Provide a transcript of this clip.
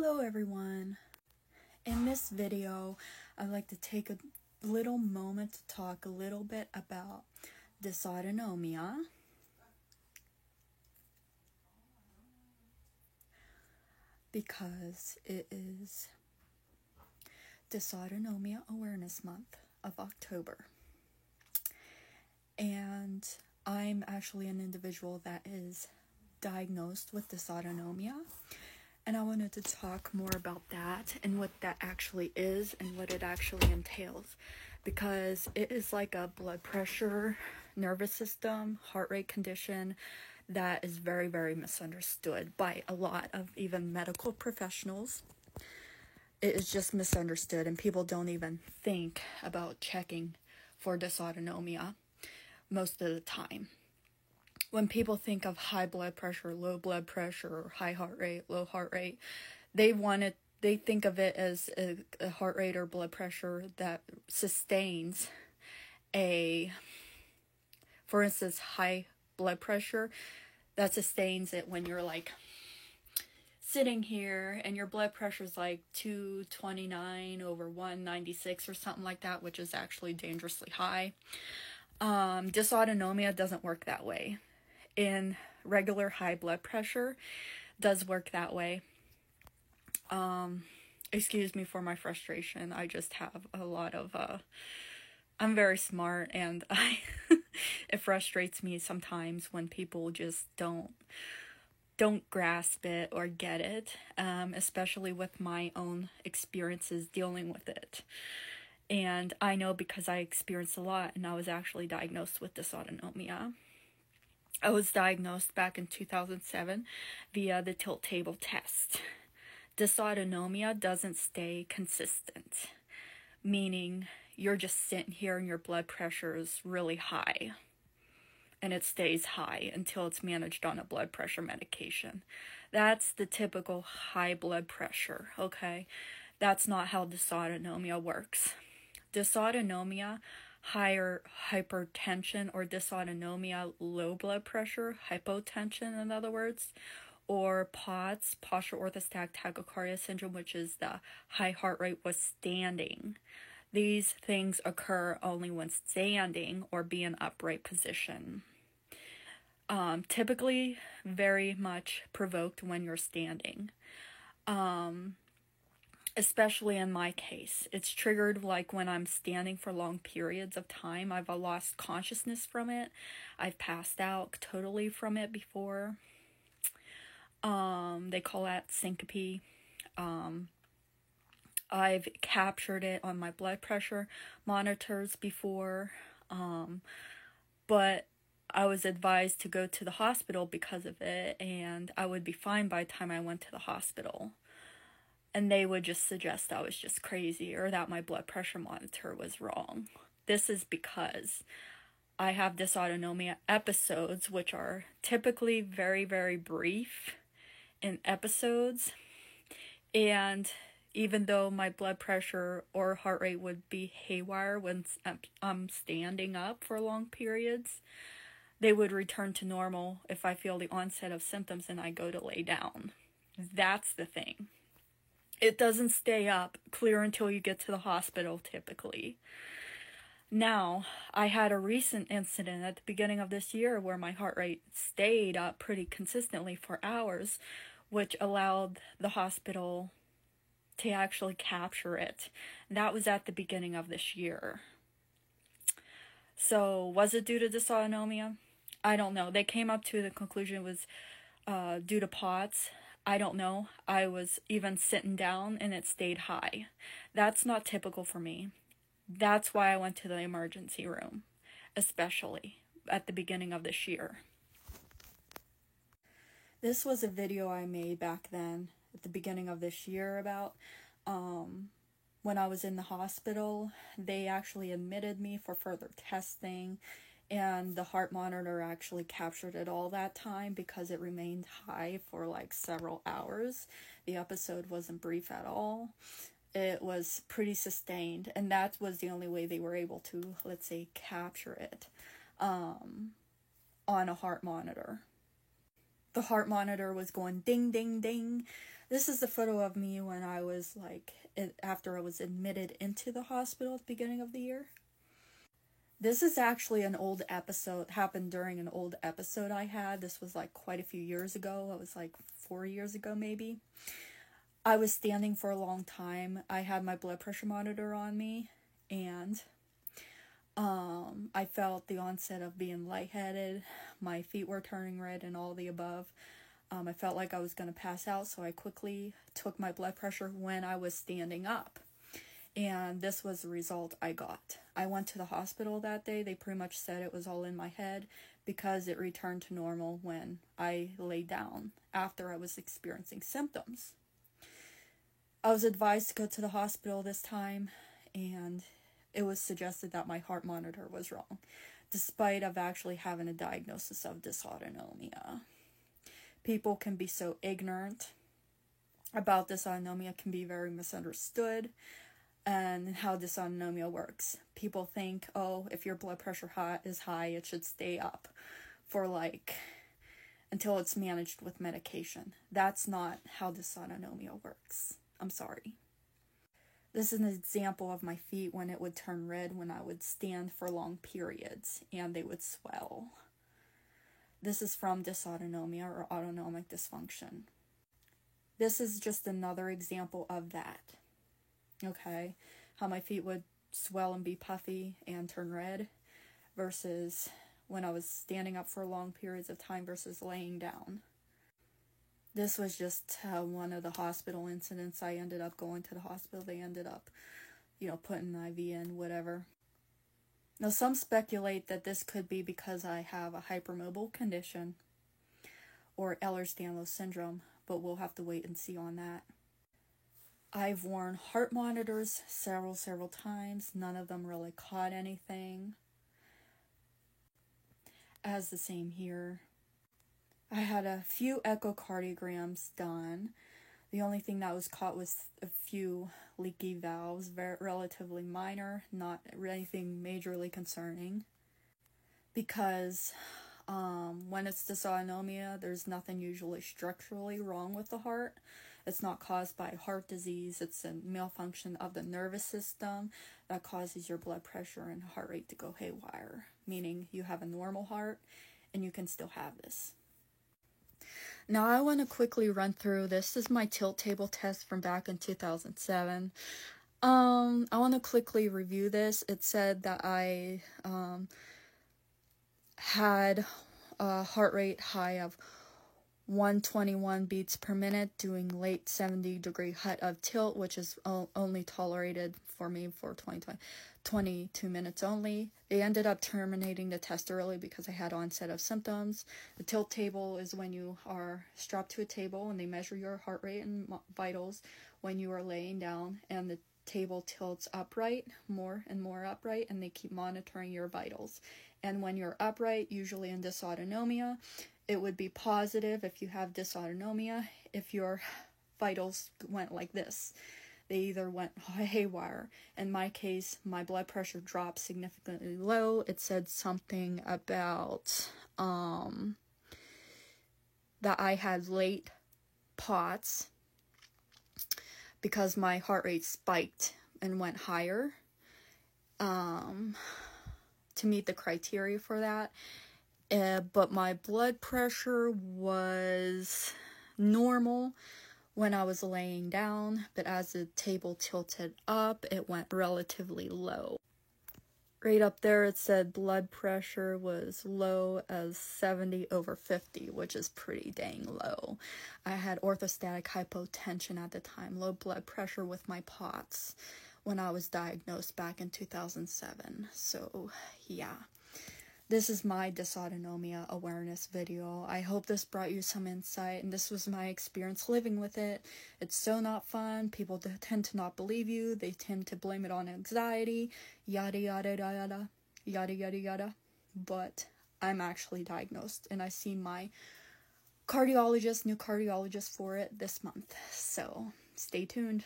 Hello everyone. In this video, I'd like to take a little moment to talk a little bit about dysautonomia, because it is Dysautonomia Awareness Month of October. And I'm actually an individual that is diagnosed with dysautonomia. And I wanted to talk more about that and what that actually is and what it actually entails, because it is like a blood pressure, nervous system, heart rate condition that is very, very misunderstood by a lot of even medical professionals. It is just misunderstood, and people don't even think about checking for dysautonomia most of the time. When people think of high blood pressure, low blood pressure, or high heart rate, low heart rate, they think of it as a heart rate or blood pressure that sustains for instance, high blood pressure that sustains it when you're like sitting here and your blood pressure is like 229 over 196 or something like that, which is actually dangerously high. Dysautonomia doesn't work that way. In regular high blood pressure does work that way. Excuse me for my frustration. I just have a lot of I'm very smart, and it frustrates me sometimes when people just don't grasp it or get it, especially with my own experiences dealing with it. And I know because I experienced a lot, and I was actually diagnosed with dysautonomia. I was diagnosed back in 2007 via the tilt table test. Dysautonomia doesn't stay consistent, meaning you're just sitting here and your blood pressure is really high, and it stays high until it's managed on a blood pressure medication. That's the typical high blood pressure, okay? That's not how dysautonomia works. Dysautonomia, higher hypertension, or dysautonomia, low blood pressure, hypotension in other words, or POTS, postural orthostatic tachycardia syndrome, which is the high heart rate with standing. These things occur only when standing or be in upright position. Typically very much provoked when you're standing. Especially in my case, it's triggered like when I'm standing for long periods of time. I've lost consciousness from it. I've passed out totally from it before. They call that syncope. I've captured it on my blood pressure monitors before, but I was advised to go to the hospital because of it, and I would be fine by the time I went to the hospital. And they would just suggest I was just crazy or that my blood pressure monitor was wrong. This is because I have dysautonomia episodes, which are typically very, very brief in episodes. And even though my blood pressure or heart rate would be haywire when I'm standing up for long periods, they would return to normal if I feel the onset of symptoms and I go to lay down. That's the thing. It doesn't stay up clear until you get to the hospital, typically. Now, I had a recent incident at the beginning of this year where my heart rate stayed up pretty consistently for hours, which allowed the hospital to actually capture it. That was at the beginning of this year. So, was it due to dysautonomia? I don't know. They came up to the conclusion it was due to POTS. I don't know. I was even sitting down and it stayed high. That's not typical for me. That's why I went to the emergency room, especially at the beginning of this year. This was a video I made back then, at the beginning of this year, about when I was in the hospital. They actually admitted me for further testing, and the heart monitor actually captured it all that time because it remained high for like several hours. The episode wasn't brief at all. It was pretty sustained, and that was the only way they were able to, let's say, capture it on a heart monitor. The heart monitor was going ding, ding, ding This is the photo of me when I was like, after I was admitted into the hospital at the beginning of the year. This is actually an old episode, happened during an old episode I had. This was like quite a few years ago. It was like 4 years ago maybe. I was standing for a long time. I had my blood pressure monitor on me, and I felt the onset of being lightheaded. My feet were turning red and all the above. I felt like I was going to pass out, so I quickly took my blood pressure when I was standing up. And this was the result I got. I went to the hospital that day. They pretty much said it was all in my head because it returned to normal when I lay down after I was experiencing symptoms. I was advised to go to the hospital this time, and it was suggested that my heart monitor was wrong, despite of actually having a diagnosis of dysautonomia. People can be so ignorant about dysautonomia, can be very misunderstood, and how dysautonomia works. People think, oh, if your blood pressure is high, it should stay up for until it's managed with medication. That's not how dysautonomia works. I'm sorry. This is an example of my feet when it would turn red when I would stand for long periods and they would swell. This is from dysautonomia or autonomic dysfunction. This is just another example of that. Okay, how my feet would swell and be puffy and turn red versus when I was standing up for long periods of time versus laying down. This was just one of the hospital incidents. I ended up going to the hospital. They ended up, putting an IV in, whatever. Now, some speculate that this could be because I have a hypermobile condition or Ehlers-Danlos syndrome, but we'll have to wait and see on that. I've worn heart monitors several times. None of them really caught anything. As the same here. I had a few echocardiograms done. The only thing that was caught was a few leaky valves, relatively minor, not anything majorly concerning. Because when it's dysautonomia, there's nothing usually structurally wrong with the heart. It's not caused by heart disease. It's a malfunction of the nervous system that causes your blood pressure and heart rate to go haywire, meaning you have a normal heart and you can still have this. Now I want to quickly run through this. This is my tilt table test from back in 2007. I want to quickly review this. It said that I had a heart rate high of 121 beats per minute, doing late 70-degree height of tilt, which is only tolerated for me for 22 minutes only. They ended up terminating the test early because I had onset of symptoms. The tilt table is when you are strapped to a table and they measure your heart rate and vitals when you are laying down, and the table tilts upright, more and more upright, and they keep monitoring your vitals. And when you're upright, usually in dysautonomia, it would be positive if you have dysautonomia if your vitals went like this. They either went haywire. In my case, my blood pressure dropped significantly low. It said something about that I had late POTS because my heart rate spiked and went higher to meet the criteria for that. But my blood pressure was normal when I was laying down, but as the table tilted up, it went relatively low. Right up there it said blood pressure was low as 70/50, which is pretty dang low. I had orthostatic hypotension at the time, low blood pressure with my POTS when I was diagnosed back in 2007. So, yeah. This is my dysautonomia awareness video. I hope this brought you some insight, and this was my experience living with it. It's so not fun. People tend to not believe you. They tend to blame it on anxiety, yada, yada, yada, yada, yada, yada. But I'm actually diagnosed, and I see my new cardiologist for it this month. So stay tuned.